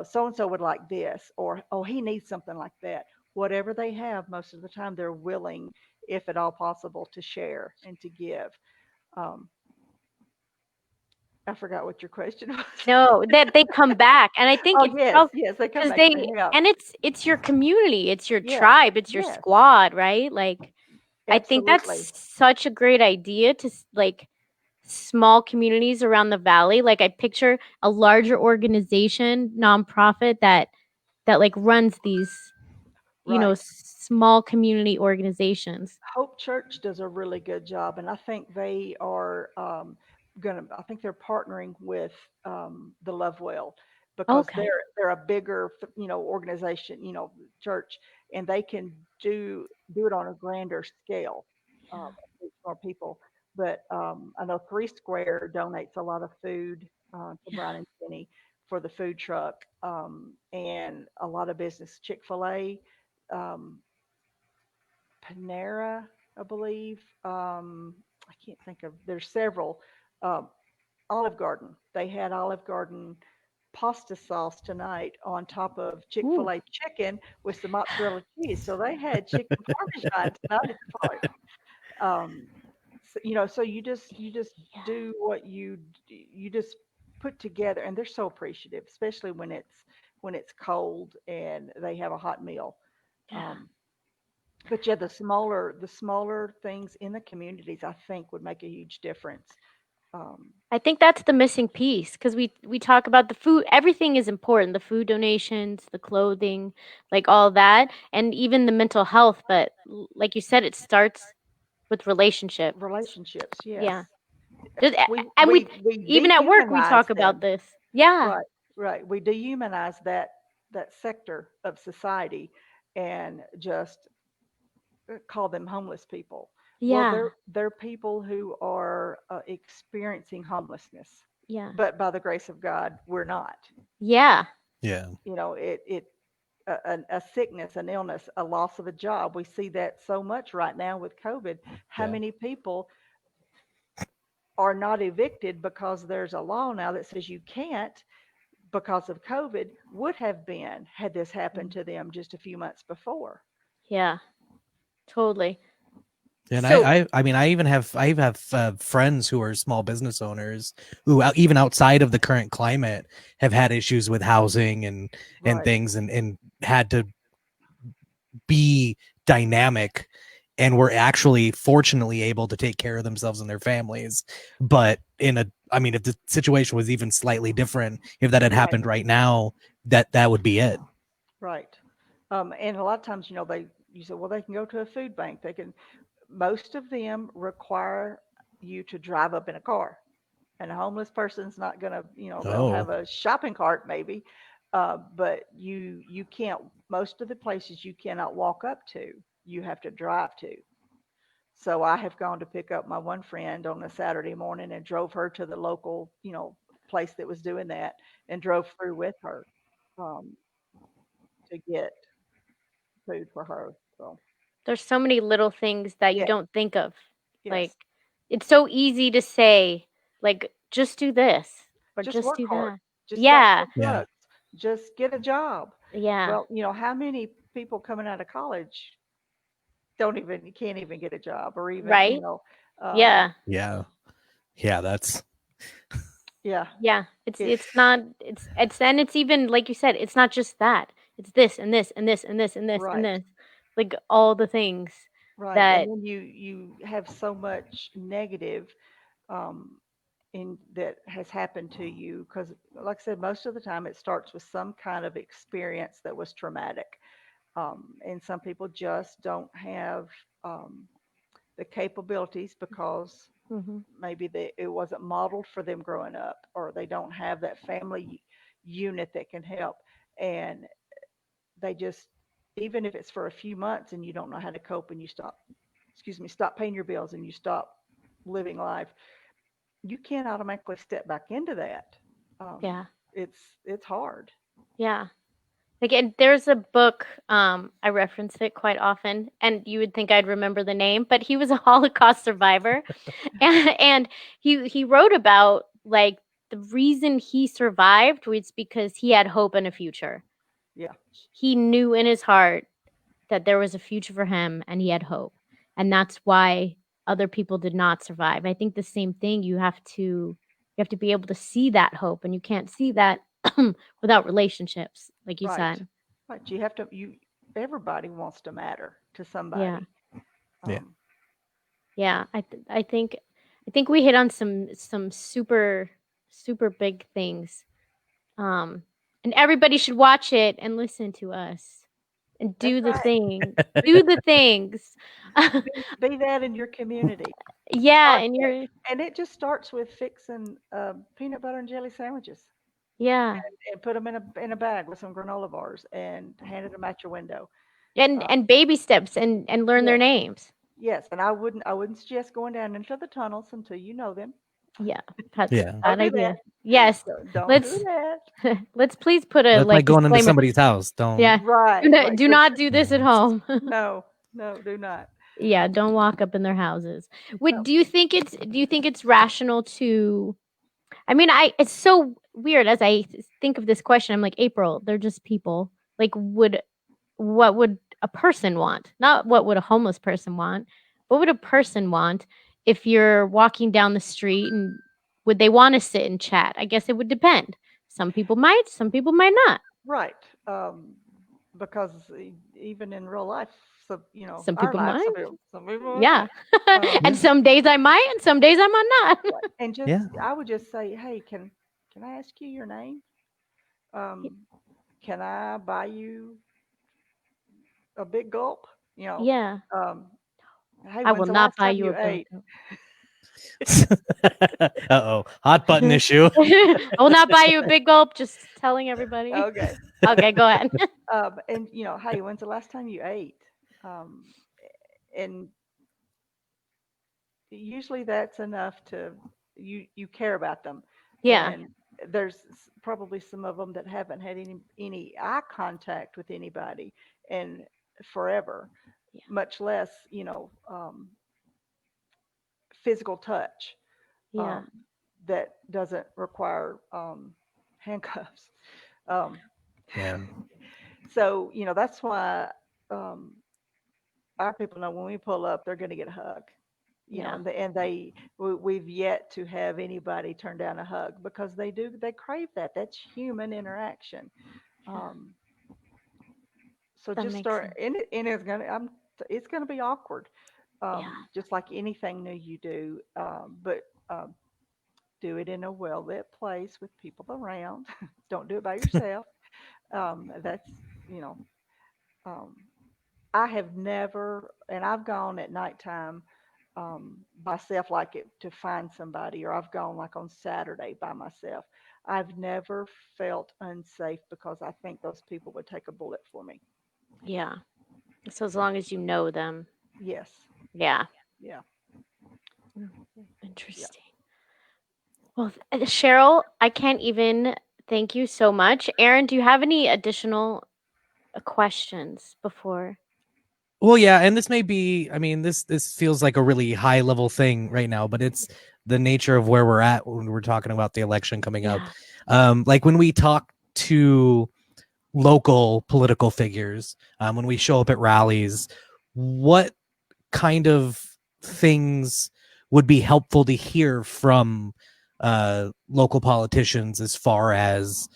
so and so would like this, or oh, he needs something like that. Whatever they have, most of the time they're willing, if at all possible, to share and to give. Um, I forgot what your question was. No, that they come back, and I think Oh it's yes, yes, they come because back and they help. it's your community, it's your Yes, tribe, it's your yes, squad, right? Like, I think absolutely. that's such a great idea to like small communities around the valley. Like, I picture a larger organization, nonprofit that like runs these, Right. small community organizations. Hope Church does a really good job, and I think they are I think they're partnering with the Lovewell because Okay. they're a bigger, organization, church, and they can do it on a grander scale, reach more people. But I know Three Square donates a lot of food to Brian and Jenny for the food truck, and a lot of business. Chick-fil-A. Um, Panera, I believe. I can't think of. There's several. Um, Olive Garden. They had Olive Garden pasta sauce tonight on top of Ooh. Chick-fil-A chicken with some mozzarella cheese. So they had chicken parmesan tonight at the party. So you just do what you just put together, and they're so appreciative, especially when it's cold and they have a hot meal. Yeah. Um, but yeah, the smaller things in the communities, I think, would make a huge difference. Um, I think that's the missing piece because we talk about the food. Everything is important. The food donations, the clothing, like all that, and even the mental health. But like you said, it starts with relationships. Relationships, yes. Yeah. Just, We and we we we even at work we dehumanize talk about them. this. Yeah. Right, right. We dehumanize that sector of society and just call them homeless people. Well, Yeah. they're people who are experiencing homelessness, Yeah. but by the grace of God, we're not. Yeah. Yeah. It a sickness, an illness, a loss of a job. We see that so much right now with COVID. How Yeah. many people are not evicted because there's a law now that says you can't because of COVID, would have been had this happened Mm. to them just a few months before. Yeah. Totally. And So, I mean, I even have friends who are small business owners who even outside of the current climate have had issues with housing and Right, things and had to be dynamic and were actually fortunately able to take care of themselves and their families. But I mean, if the situation was even slightly different, if that had right, happened right now, that would be it. right. And a lot of times, you say, well, they can go to a food bank. Most of them require you to drive up in a car. And a homeless person's not going to, they'll Oh, have a shopping cart maybe, but you can't. Most of the places you cannot walk up to, you have to drive to. So I have gone to pick up my one friend on a Saturday morning and drove her to the local, place that was doing that, and drove through with her um, to get food for her. So There's so many little things that you yeah, don't think of. Like, yes, it's so easy to say, like, just do this or just just work do hard. that. Just stop Yeah. doing Yeah. drugs. Just get a job. Yeah. Well, how many people coming out of college don't even can't even get a job, or even Right? um, Yeah. Yeah. Yeah. That's yeah, Yeah. It's it's not it's and it's even like you said, it's not just that. It's this and this and this and this and this and right. this. Like all the things Right. And that then you have so much negative um, in that has happened to you because, like I said, most of the time it starts with some kind of experience that was traumatic. And some people just don't have um, the capabilities because Mhm. maybe it wasn't modeled for them growing up, or they don't have that family unit that can help. And they just, even if it's for a few months and you don't know how to cope, and you stop, excuse me, stop paying your bills and you stop living life, you can't automatically step back into that. Um, Yeah. it's hard. Yeah. Like, and there's a book, I reference it quite often, and you would think I'd remember the name, but he was a Holocaust survivor, and he wrote about like the reason he survived was because he had hope and a future. Yeah, He knew in his heart that there was a future for him, and he had hope, and that's why other people did not survive. I think the same thing. You have to be able to see that hope, and you can't see that without relationships, like you right, said. right. You have to. Everybody wants to matter to Yeah. somebody. yeah. Um, Yeah, I think we hit on some super big things. Um and everybody should watch it and listen to us and that's do the right. thing. Do the things. Be that in your community. Yeah, Start and there, you're and it just starts with fixing peanut butter and jelly sandwiches, yeah. and put them in a bag with some granola bars and handed them at your window. Uh, And baby steps and learn their yes, names. yes, and I wouldn't suggest going down into the tunnels until you know them. Yeah, that's a Yeah. bad Don't do that. idea. Yes. Don't do Let's that. let's please put a That's like like going into disclaimer. somebody's house. Don't. Yeah. Do Right, not, right. do Just not do this at Yeah. home. no, no, do not. Yeah, don't walk up in their houses. Would No, do you think it's rational to I mean, it's so weird as I think of this question. I'm like, April, they're just people. Like what would a person want? Not what would a homeless person want. What would a person want if you're walking down the street and would they want to sit and chat? I guess it would depend. Some people might, some people might not. right. Because even in real life, so Some our people lives, might. some people might Yeah. not. Um, And Yeah. some days I might and some days I might not. right. And Yeah. I would just say, hey, can I ask you your name? Um, can I buy you a big gulp? You know, Yeah. um, hey, I when's will the not last buy time you you a ate? Bronco. Uh-oh. Hot button issue. I will not buy you a big gulp, just telling everybody. Okay. Okay, go ahead. And hey, when's the last time you ate? Um, and usually that's enough to you care about them. Yeah. And there's probably some of them that haven't had any eye contact with anybody and forever, Yeah. much less physical touch Yeah. um, that doesn't require handcuffs. Um, Yeah. so that's why um, our people know when we pull up, they're going to get a hug. Yeah. We've yet to have anybody turn down a hug because they crave that. That's human interaction. Yeah. Um, so That just makes start, sense. and it's gonna be awkward, Yeah. just like anything new you do. But do it in a well lit place with people around. Don't do it by yourself. That's you know. Um, I have never, and I've gone at nighttime myself, like to find somebody, or I've gone like on Saturday by myself. I've never felt unsafe because I think those people would take a bullet for me. Yeah. So as long as you know them. Yes. Yeah. Yeah. Interesting. Well, Cheryl, I can't even thank you so much. Aaron, do you have any additional questions before? Well, yeah, and this may be, I mean, this feels like a really high level thing right now, but it's the nature of where we're at when we're talking about the election coming up. Like when we talk to local political figures, when we show up at rallies, what kind of things would be helpful to hear from local politicians as far as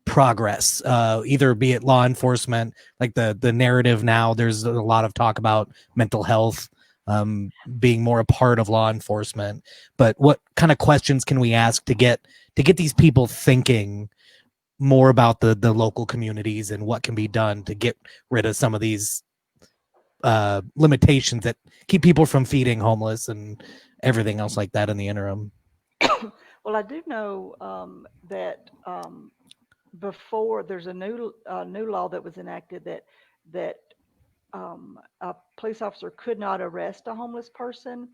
progress, either be it law enforcement, like the narrative now, there's a lot of talk about mental health being more a part of law enforcement, but what kind of questions can we ask to get these people thinking more about the local communities and what can be done to get rid of some of these limitations that keep people from feeding homeless and everything else like that in the interim? Well, I do know that before there's a new law that was enacted that a police officer could not arrest a homeless person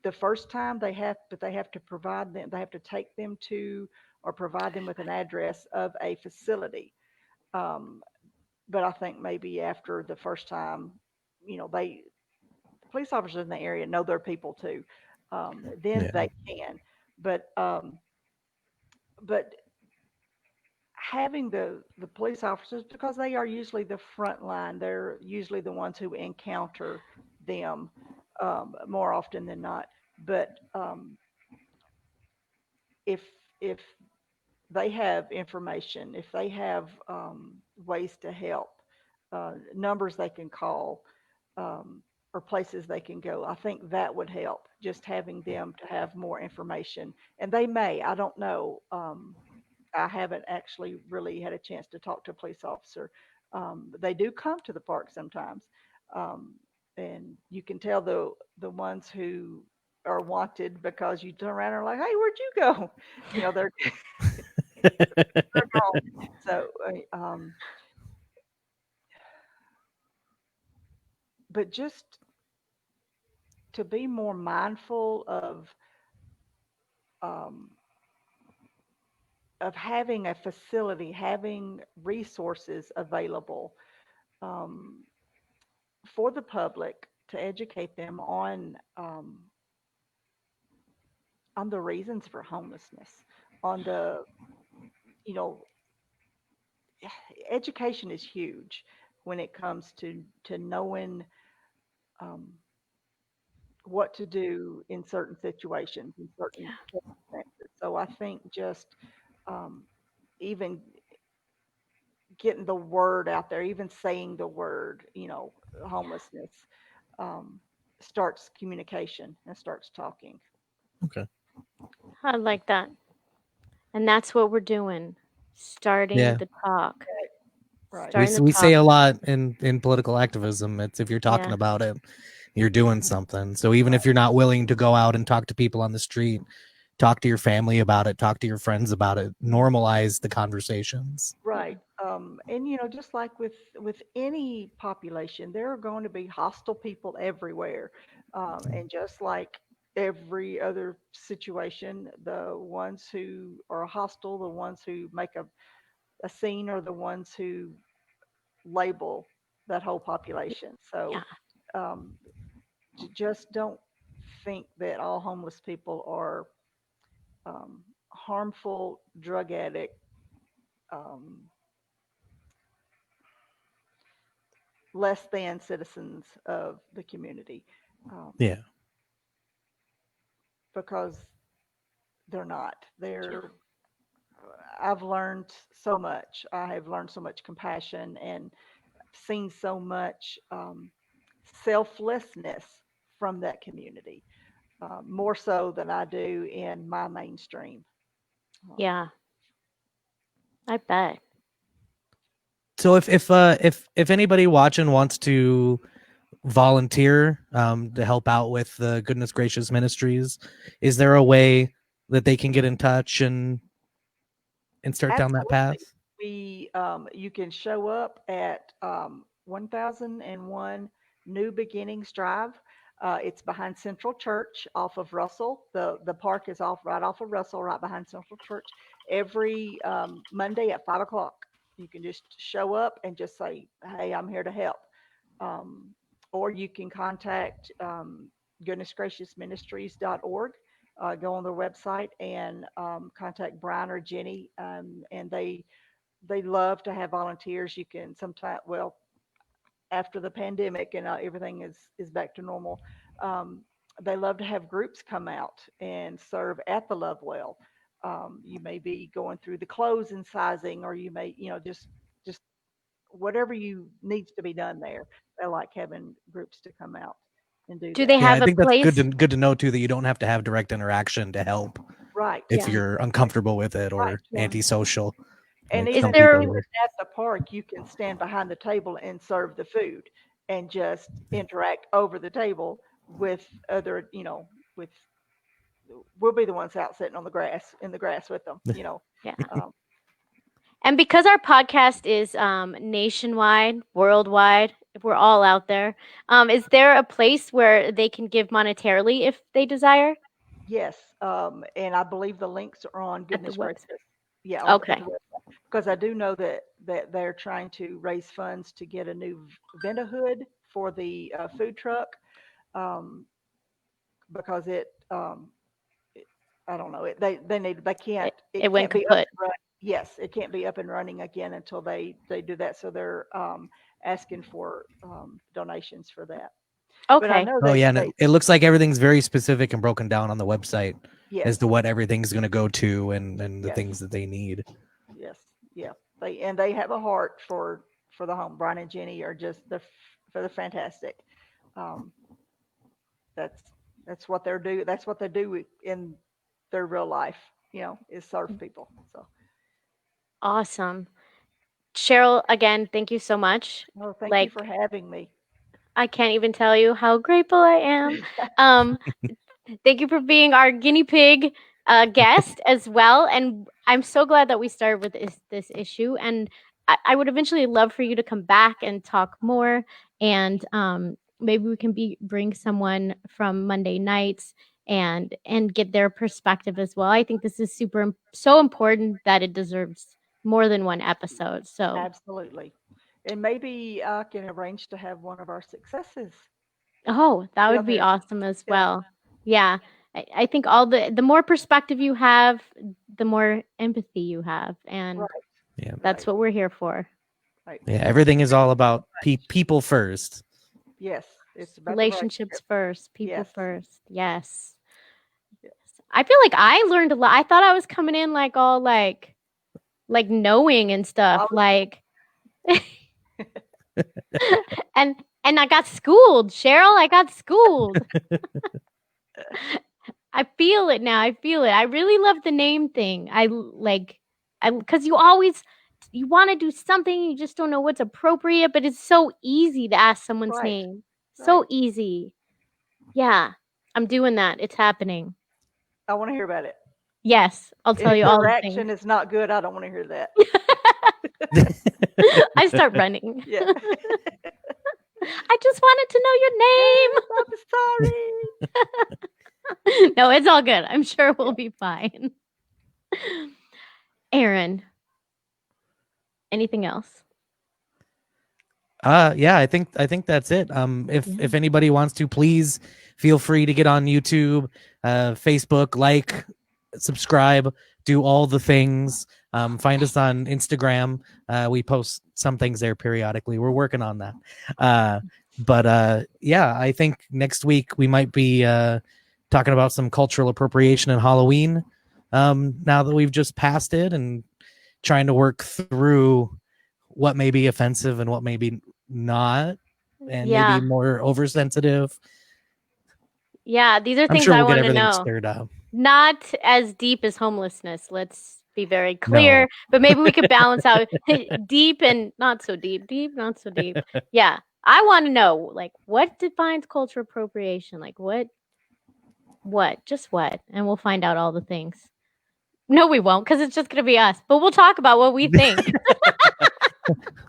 the first time but they have to provide them, they have to take them to or provide them with an address of a facility. Um, but I think maybe after the first time, the police officers in the area know their people too. Then Yeah. they can. But but having the police officers, because they are usually the front line, they're usually the ones who encounter them more often than not. But if if they have information, if they have ways to help, numbers they can call, um, or places they can go, I think that would help. Just having them to have more information, and they may, I don't know. I haven't actually really had a chance to talk to a police officer. They do come to the park sometimes, um, and you can tell the ones who are wanted because you turn around and are like, "Hey, where'd you go?" They're gone. So, but just to be more mindful um, of having a facility, having resources available um, for the public to educate them on the reasons for homelessness, on the you know education is huge when it comes to knowing um, what to do in certain situations, in certain circumstances. So I think just um, even getting the word out there, even saying the word, homelessness, um, starts communication and starts talking. Okay. I like that. And that's what we're doing. Starting Yeah. the talk. Right. we Starting the we say talk. a lot in political activism, it's if you're talking Yeah. about it, you're doing something. So even if you're not willing to go out and talk to people on the street, talk to your family about it, talk to your friends about it, normalize the conversations. Right. And just like with any population, there are going to be hostile people everywhere. And just like every other situation, the ones who are hostile, the ones who make a scene, are the ones who label that whole population. So Yeah. um, just don't think that all homeless people are harmful drug addict, um, less than citizens of the community, Yeah. because they're not. Yeah. I've learned so much. I have learned so much compassion and seen so much selflessness from that community, more so than I do in my mainstream. Um, Yeah. I bet. So if anybody watching wants to volunteer to help out with the Goodness Gracious Ministries, is there a way that they can get in touch and start down that path? Absolutely. You can show up at 1001 New Beginnings Drive. It's behind Central Church off of Russell. The park is right off of Russell, right behind Central Church. Every Monday at 5 o'clock, you can just show up and just say, "Hey, I'm here to help." Um, or you can contact goodnessgraciousministries.org. Go on their website and contact Brian or Jenny, and they love to have volunteers. You can sometimes, well, after the pandemic and everything is back to normal, um, they love to have groups come out and serve at the Love Well. You may be going through the clothes and sizing, or you may, just whatever you needs to be done there. They like having groups to come out and do Do they that. Yeah, have I a think that's place? good to know too, that you don't have to have direct interaction to help Right. if Yeah. you're uncomfortable with it Right. or Yeah. antisocial. And Like Is some there people even are. at the park, you can stand behind the table and serve the food and just interact over the table with other, with we'll be the ones out sitting on the grass in the grass with them. yeah. Um, And because our podcast is nationwide, worldwide, we're all out there. Is there a place where they can give monetarily if they desire yes, and I believe the links are on at the Goodness website? Gracious. Yeah, at Okay. the website, because I do know that they're trying to raise funds to get a new vendor hood for the food truck, um, because I don't know. They can't. It It went can't be up kaput. and running. Yes, it can't be up and running again until they do that. So they're asking for donations for that. But I Okay. know Oh yeah, and they it looks like everything's very specific and broken down on the website yes, as to what everything's going to go to and the yes, things that they need. yes, yeah. They have a heart for the home. Brian and Jenny are just they're fantastic. Um, that's that's what they're do. That's what they do in their real life. Is serve people. So, Awesome. Cheryl, again, thank you so much. no, thank you Like, for having me. I can't even tell you how grateful I am. Um, Thank you for being our guinea pig guest as well. And I'm so glad that we started with this issue. And I would eventually love for you to come back and talk more. And maybe we can bring someone from Monday nights and get their perspective as well. I think this is so important that it deserves more than one episode. So, Absolutely. And maybe I can arrange to have one of our successes oh, that be would on be there. awesome as Yeah. well. Yeah. I think all the more perspective you have, the more empathy you have. And Right. Yeah. that's Right. what we're here for. Right. Yeah, everything is all about people first. Yes. It's about the Relationships relationship. first, people Yes. first. Yes. Yeah. I feel like I learned a lot. I thought I was coming in like all like knowing and stuff. Oh, Like and I got schooled, Cheryl. I got schooled. I feel it now. I feel it. I really love the name thing. Because you want to do something, you just don't know what's appropriate, but it's so easy to ask someone's right. name. So Right. easy. Yeah, I'm doing that. It's happening. I want to hear about it. Yes, I'll tell If you the all the reaction things. is not good, I don't want to hear that. I start running. Yeah. I just wanted to I'm sorry. know your name. No, it's all good. I'm sure we'll be fine. Aaron, anything else? Yeah, I think that's it. If Yeah. if anybody wants to, please feel free to get on YouTube, Facebook, like, subscribe, do all the things. Find us on Instagram. We post some things there periodically. We're working on that. But yeah, I think next week we might be talking about some cultural appropriation and Halloween. Now that we've just passed it, and trying to work through what may be offensive and what may be not, and Yeah. maybe more oversensitive. Yeah, these are I'm things sure I we'll get want to everything know. stirred up. Not as deep as homelessness. Let's be very clear. But maybe we could balance out deep and not so deep. Deep, not so deep. Yeah. I want to know, like, what defines cultural appropriation? Like, just what? And we'll find out all the things. No, we won't, because it's just going to be us. But we'll talk about what we think.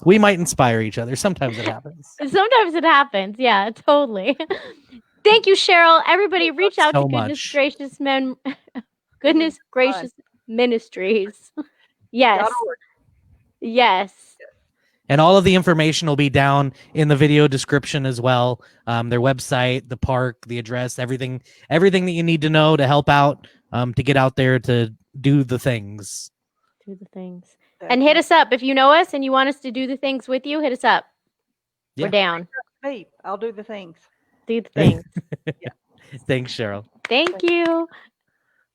We might inspire each other. Sometimes it happens. Sometimes it happens. Yeah, totally. Thank you, Cheryl. Everybody, reach out to so Goodness much. Gracious Goodness Gracious Ministries. Yes. .org. Yes. And all of the information will be down in the video description as well. Their website, the park, the address, everything that you need to know to help out, to get out there to do the things. Do the things. That's And hit it. us up. If you know us and you want us to do the things with you, hit us up. Yeah. We're down. Me, I'll do the things. Do the things. Thanks, Cheryl. Thank you.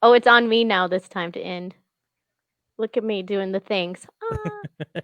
Oh, it's on me now this time to end. Look at me doing the things. Ah.